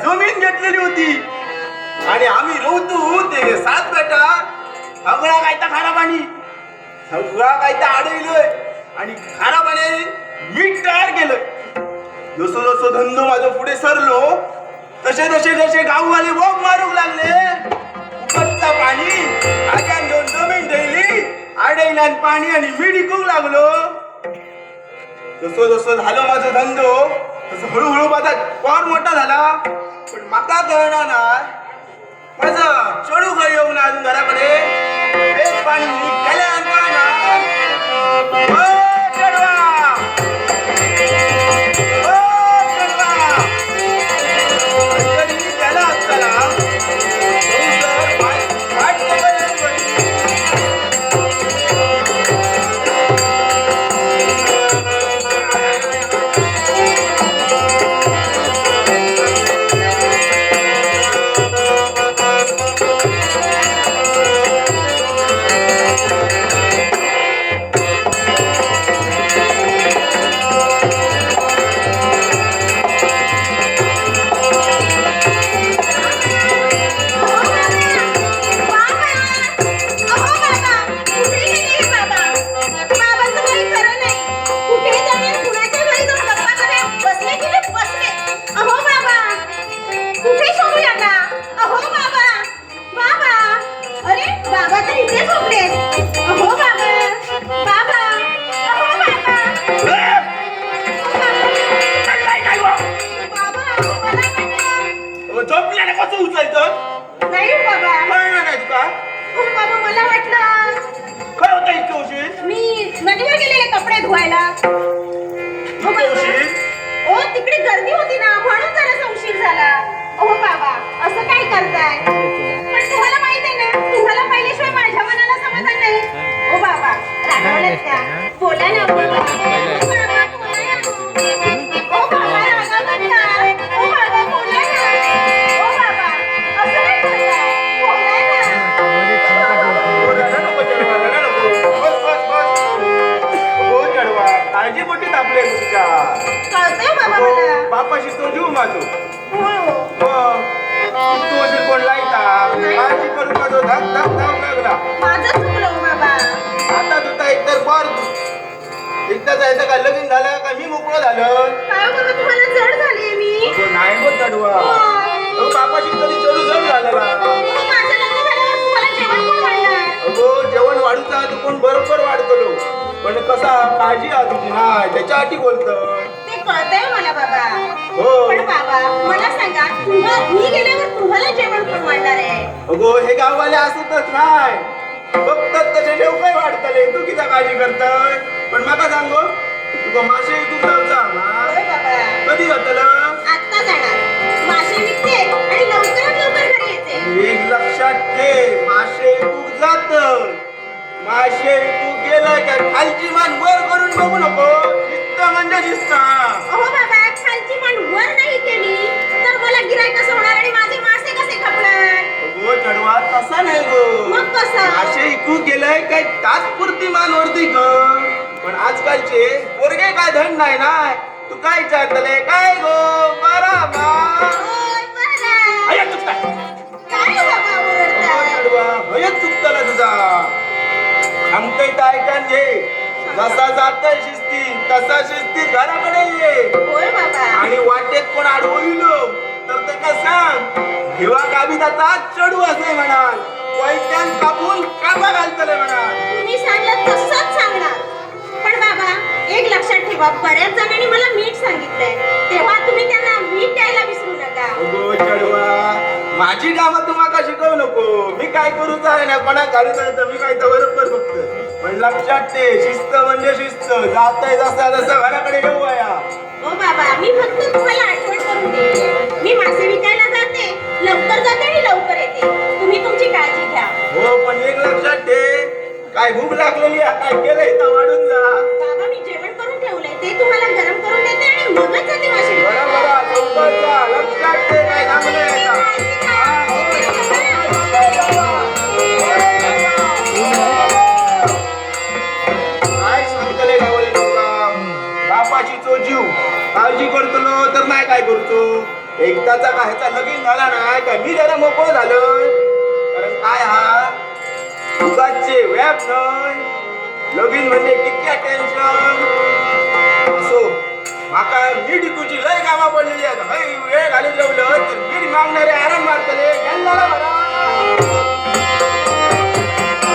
जमीन घेतलेली होती आणि आम्ही नव्हतो ते 7 बेटा सगळा कायता खारा पाणी सगळा कायता आडविलोय आणि खारा पाणी मीठ तयार केलं. जसं जसं धंदो माझं पुढे सरलो तसे तसे जसे गाववाले बोंब मारूक लागले. उकटचा पाणी आग्यान घेऊन जमीन ठेवली आडैलान पाणी आणि मीठ विकूक लागलो. जसं जसं झालं माझं धंदो तसं हळूहळू माझा फार मोठा झाला. पण माका कळणार नाही माझं चढू काही येऊन अजून घराकडे हेच पाणी गेल्यान कळणार. चढवा त्याला असताना बापाशी तो जीव माझो तू अशी कोण लायता काळजी करू का तो धाक धाक धाव लागला. आता तुझा एकतर फार एकदा जायचं का लगीन झालं का मी मोकळं झालं नाही मग चढवा बापाशी कधी चढू जम झालेला. अगो जेवण वाढूचा तू कोण बरोबर वाढतलो पण कसा काळजी आ तुझी ना त्याच्यासाठी बोलतं मला बाबा. हो पण बाबा मला सांगा मी गेल्यावर तुम्हाला जेवण कोण वाढणार आहे? अगो हे गाववाले असतच नाही फक्त तसे जेव काय वाढतले तू किती काळजी करतय. पण मला सांगो तुका मासे तू जाऊचा कधी जातलं? आता जाणार मासे विकते आणि लवकरात लवकर घरी येते. एक लक्षात ठेव मासे तू जात मासे तू गेलं का खालची मान वर करून बघू नको. शिस्त म्हणजे शिस्त. अहो बाबा खालची मान वर नाही केली तर मला गिराईक कसं होणार आणि माझे मासे कसे खपणार? गो चढवा तसा नाही गो. मग कसं? मासे इकू गेलंय काय तात्पुरती मान वरती ग. पण आजकालचे पोरगे काय धन नाही ना. तू काय विचारतले काय गो बरा काय बाबा ओरडताय? चुकतला तुझा सांगतोय तर ऐकान घे. जसा जातय शिस्ती तसा शिस्तीत घराकडे ये. होय बाबा. आणि वाटेत कोण अडवलो तर त्याला सांग हिवा गाविताचा चढू असे म्हणाल वैद्यान कापून कामा घालतले म्हणाल. तुम्ही सांगलं तसंच सांगणार. पण बाबा एक लक्षात ठेवा बऱ्याच जणांनी मला मीठ सांगितलंय तेव्हा तुम्ही त्यांना मीठ द्यायला विसरू नका. अगो चढवा माझी कामं तुम्हाला शिकवू नको. मी काय करूच आहे ना कोणा घालूच आहे मी काय तर बरोबर बघतोय. पण लक्षात ते शिस्त म्हणजे शिस्त जाताय जसा जसं घराकडे येऊ या. ओ बाबा मी फक्त तुम्हाला आठवण करून देते. मी मासे विकायला जाते लवकर जाते आणि लवकर येते. तुम्ही तुमची काळजी घ्या. हो पण एक लक्षात ठेव काय भूक लागलेली आहे काय केलंय तर वाढून जा. बाबा मी जेवण करून ठेवलंय ते तुम्हाला गरम करून देते आणि मगच जाते मासे विकायला. बरोबर लक्षात ठेव काय सांगलंय काय सांगतले गावाले तुला बापाची तो जीव काळजी करतलो तर नाही काय करतो. एकदाचा का ह्याचा लगीन झाला नाही का मी जरा मोकळं झालं. कारण काय हा उगाचे व्याप नाही, लगीन म्हणजे किती टेन्शन. असो माका मी टिकूची लय कामा पडलेली आहेत, वेळ घालून